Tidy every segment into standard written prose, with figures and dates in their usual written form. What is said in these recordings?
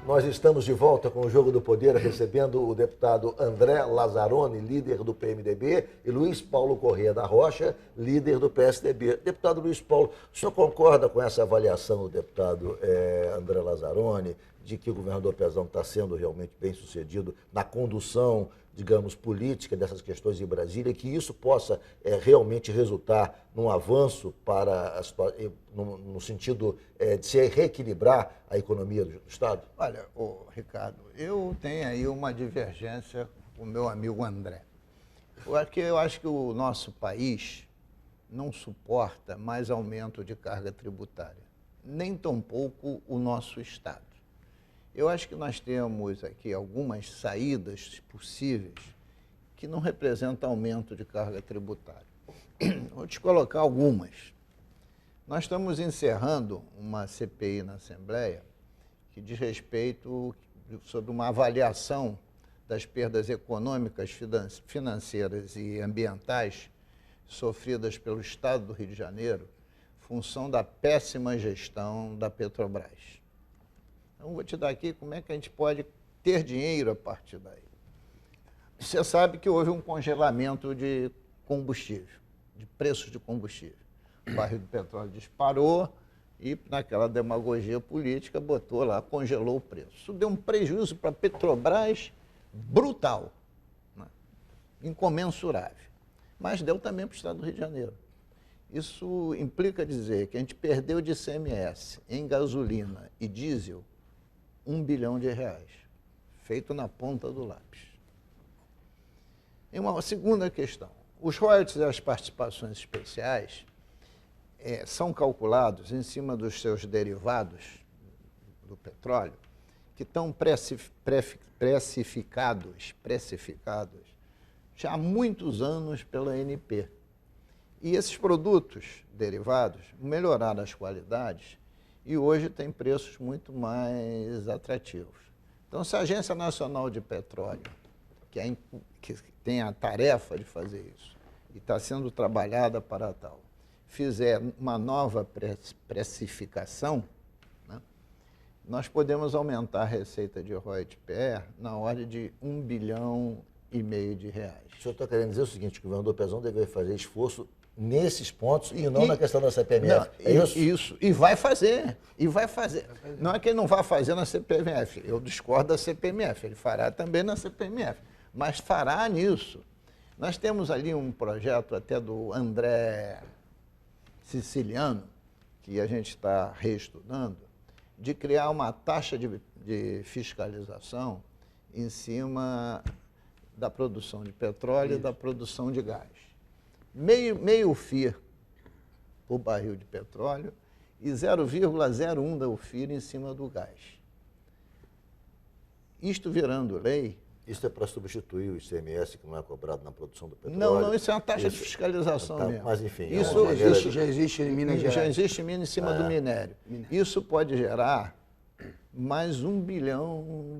Nós estamos de volta com o Jogo do Poder, recebendo o deputado André Lazzaroni, líder do PMDB, e Luiz Paulo Corrêa da Rocha, líder do PSDB. Deputado Luiz Paulo, o senhor concorda com essa avaliação do deputado André Lazzaroni, de que o governador Pezão está sendo realmente bem sucedido na condução, digamos, política dessas questões em Brasília, e que isso possa realmente resultar num avanço para no sentido de se reequilibrar a economia do Estado? Olha, Ricardo, eu tenho aí uma divergência com o meu amigo André. Eu acho que o nosso país não suporta mais aumento de carga tributária, nem tampouco o nosso Estado. Eu acho que nós temos aqui algumas saídas possíveis que não representam aumento de carga tributária. Vou te colocar algumas. Nós estamos encerrando uma CPI na Assembleia que diz respeito sobre uma avaliação das perdas econômicas, financeiras e ambientais sofridas pelo Estado do Rio de Janeiro, em função da péssima gestão da Petrobras. Então, vou te dar aqui como é que a gente pode ter dinheiro a partir daí. Você sabe que houve um congelamento de combustível, de preços de combustível. O barril de petróleo disparou e, naquela demagogia política, botou lá, congelou o preço. Isso deu um prejuízo para a Petrobras brutal, né? Incomensurável. Mas deu também para o Estado do Rio de Janeiro. Isso implica dizer que a gente perdeu de ICMS em gasolina e diesel R$1 bilhão, feito na ponta do lápis. E uma segunda questão, os royalties e as participações especiais são calculados em cima dos seus derivados do petróleo, que estão precificados já há muitos anos pela ANP. E esses produtos derivados melhoraram as qualidades e hoje tem preços muito mais atrativos. Então, se a Agência Nacional de Petróleo, que tem a tarefa de fazer isso, e está sendo trabalhada para tal, fizer uma nova precificação, né, nós podemos aumentar a receita de royalties PE na ordem de R$1,5 bilhão. O senhor está querendo dizer o seguinte, que o governador Pezão deveria fazer esforço nesses pontos e não na questão da CPMF. Isso, e vai fazer. Não é que ele não vai fazer na CPMF, eu discordo da CPMF, ele fará também na CPMF, mas fará nisso. Nós temos ali um projeto até do André Siciliano, que a gente está reestudando, de criar uma taxa de fiscalização em cima da produção de petróleo e da produção de gás. Meio FIR por barril de petróleo e 0,01 da UFIR em cima do gás. Isto virando lei... Isso é para substituir o ICMS, que não é cobrado na produção do petróleo? Não, isso é uma taxa de fiscalização mesmo. Mas, enfim... Isso já existe em Minas Gerais. Já existe em Minas em cima do minério. Isso pode gerar mais R$1 bilhão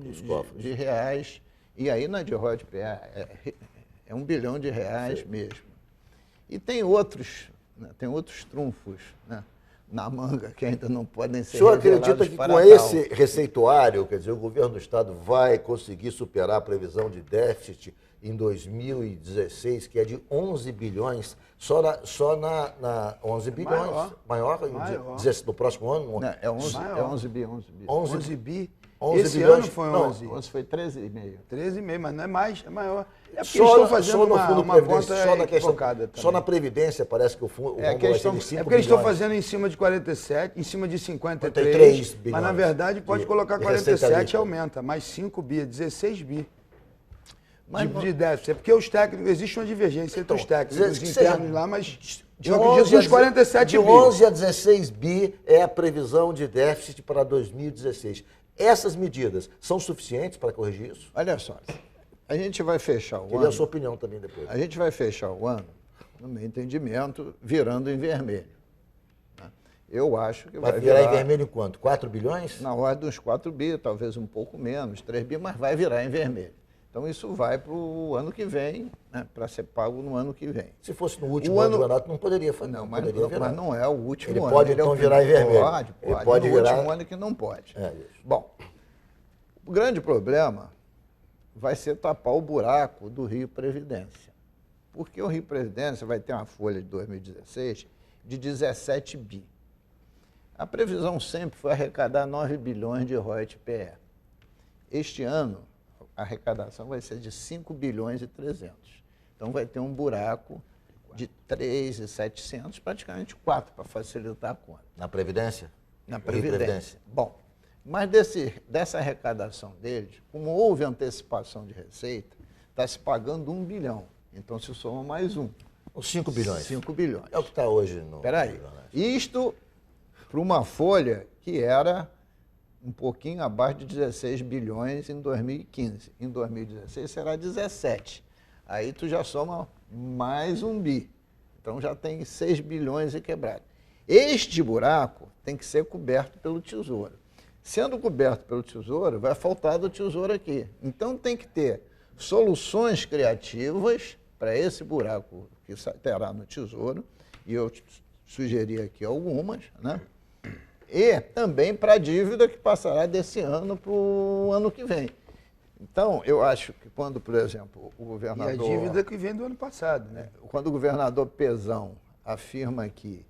de reais. E aí, na de royalties PE, é R$1 bilhão mesmo. E tem outros trunfos, né, na manga que ainda não podem ser revelados. O senhor acredita que com esse receituário, quer dizer, o governo do Estado vai conseguir superar a previsão de déficit em 2016, que é de 11 bilhões, só na 11 bilhões, maior no próximo ano? Não, é 11 bi. 11 bi. 11 Esse bilhões? ano foi 11. 11 foi 13,5. 13,5, mas não é mais, é maior. É porque Só estão fazendo no fundo uma previdência, conta equivocada também. só na Previdência parece que o fundo vai ser de 5 É porque eles estão fazendo em cima de 47, em cima de 53 bilhões, mas na verdade pode colocar 47 e aumenta, mais 5 bi, 16 bi de déficit. É porque os técnicos, existe uma divergência entre os técnicos internos lá, mas eu acredito que os 47 bi. De 11 a 16 bi é a previsão de déficit para 2016. Essas medidas são suficientes para corrigir isso? Olha só, a gente vai fechar o ano... Queria a sua opinião também depois. A gente vai fechar o ano, no meu entendimento, virando em vermelho. Eu acho que vai virar em vermelho em quanto? 4 bilhões? Na ordem dos 4 bi, talvez um pouco menos, 3 bi, mas vai virar em vermelho. Então isso vai para o ano que vem, né, para ser pago no ano que vem. Se fosse no último ano do mandato, não poderia fazer. Não, mas não é o último ano. Ele pode então virar em vermelho. Pode. Ele pode virar... No último ano que não pode. É isso. Bom, O grande problema vai ser tapar o buraco do Rio Previdência. Porque o Rio Previdência vai ter uma folha de 2016 de 17 bi. A previsão sempre foi arrecadar 9 bilhões de ROIT-PE. Este ano, a arrecadação vai ser de 5 bilhões e 300. Então vai ter um buraco de 3.700, praticamente 4, para facilitar a conta. Na Previdência? Na Previdência. Bom, mas dessa arrecadação deles, como houve antecipação de receita, está se pagando 1 bilhão. Então se soma mais um. Os 5 bilhões? 5 bilhões. É o que está hoje no... Peraí. Isto para uma folha que era um pouquinho abaixo de 16 bilhões em 2015. Em 2016 será 17. Aí tu já soma mais 1 bi. Então já tem 6 bilhões e quebrado. Este buraco tem que ser coberto pelo Tesouro. Sendo coberto pelo Tesouro, vai faltar do Tesouro aqui. Então tem que ter soluções criativas para esse buraco que terá no Tesouro, e eu sugeri aqui algumas, né? E também para a dívida que passará desse ano para o ano que vem. Então, eu acho que quando, por exemplo, o governador... E a dívida que vem do ano passado, né? Quando o governador Pezão afirma aqui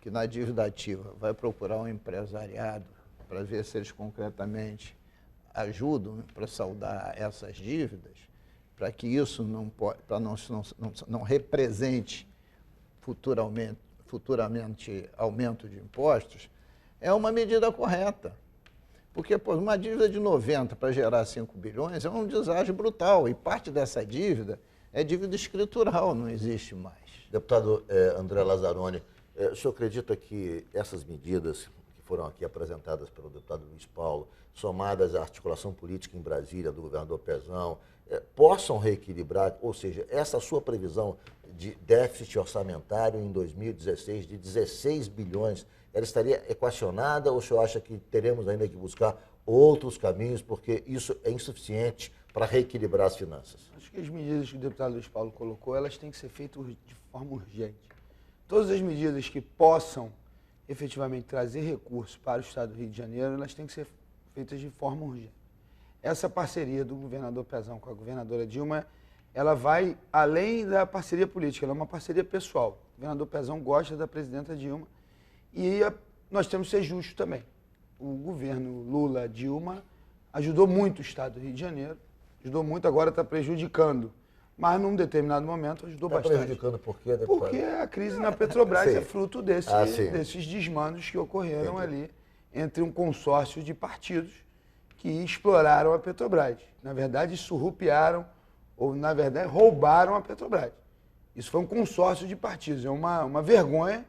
que na dívida ativa vai procurar um empresariado para ver se eles concretamente ajudam para saldar essas dívidas, para que isso não represente futuramente aumento de impostos, é uma medida correta. Porque pô, uma dívida de 90 para gerar 5 bilhões é um deságio brutal, e parte dessa dívida é dívida escritural, não existe mais. Deputado André Lazzaroni, o senhor acredita que essas medidas que foram aqui apresentadas pelo deputado Luiz Paulo, somadas à articulação política em Brasília do governador Pezão, possam reequilibrar, ou seja, essa sua previsão de déficit orçamentário em 2016 de 16 bilhões, ela estaria equacionada, ou o senhor acha que teremos ainda que buscar outros caminhos, porque isso é insuficiente para reequilibrar as finanças? Acho que as medidas que o deputado Luiz Paulo colocou, elas têm que ser feitas de forma urgente. Todas as medidas que possam efetivamente trazer recursos para o Estado do Rio de Janeiro, elas têm que ser feitas de forma urgente. Essa parceria do governador Pezão com a governadora Dilma, ela vai além da parceria política, ela é uma parceria pessoal. O governador Pezão gosta da presidenta Dilma e nós temos que ser justos também. O governo Lula-Dilma ajudou muito o Estado do Rio de Janeiro, ajudou muito, agora está prejudicando. Mas, num determinado momento, ajudou bastante. Está prejudicando por quê, deputado? Porque a crise na Petrobras é fruto desses desmandos que ocorreram ali entre um consórcio de partidos que exploraram a Petrobras. Na verdade, surrupiaram, ou, na verdade, roubaram a Petrobras. Isso foi um consórcio de partidos. É uma vergonha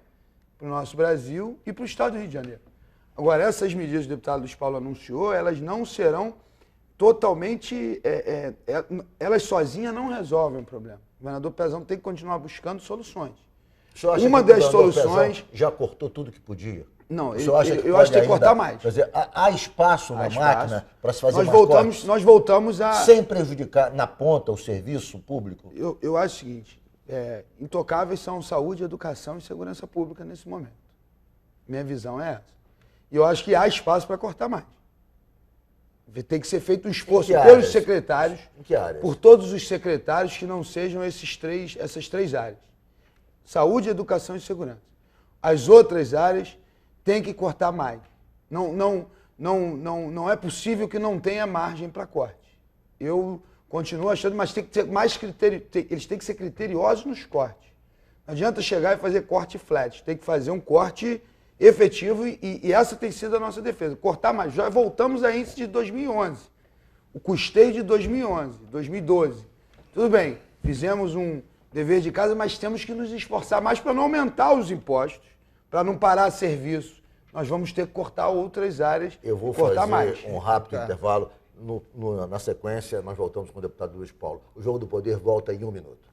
para o nosso Brasil e para o Estado do Rio de Janeiro. Agora, essas medidas que o deputado Luiz Paulo anunciou, elas não serão totalmente... elas sozinhas não resolvem o problema. O governador Pezão tem que continuar buscando soluções. Uma das soluções... já cortou tudo que podia? Não, eu acho que tem que cortar mais. Quer dizer, há espaço na máquina para se fazer mais cortes? Nós voltamos a... Sem prejudicar na ponta o serviço público? Eu acho o seguinte, intocáveis são saúde, educação e segurança pública nesse momento. Minha visão é essa. E eu acho que há espaço para cortar mais. Tem que ser feito um esforço pelos secretários, por todos os secretários que não sejam essas três áreas. Saúde, educação e segurança. As outras áreas têm que cortar mais. Não é possível que não tenha margem para corte. Eu continuo achando, mas tem que ter mais critério, eles têm que ser criteriosos nos cortes. Não adianta chegar e fazer corte flat, tem que fazer um corte efetivo e essa tem sido a nossa defesa. Cortar mais. Já voltamos a índice de 2011. O custeio de 2011, 2012. Tudo bem, fizemos um dever de casa, mas temos que nos esforçar mais para não aumentar os impostos, para não parar serviço. Nós vamos ter que cortar outras áreas e cortar mais. Eu vou fazer um rápido intervalo. Na sequência, nós voltamos com o deputado Luiz Paulo. O Jogo do Poder volta em 1 minuto.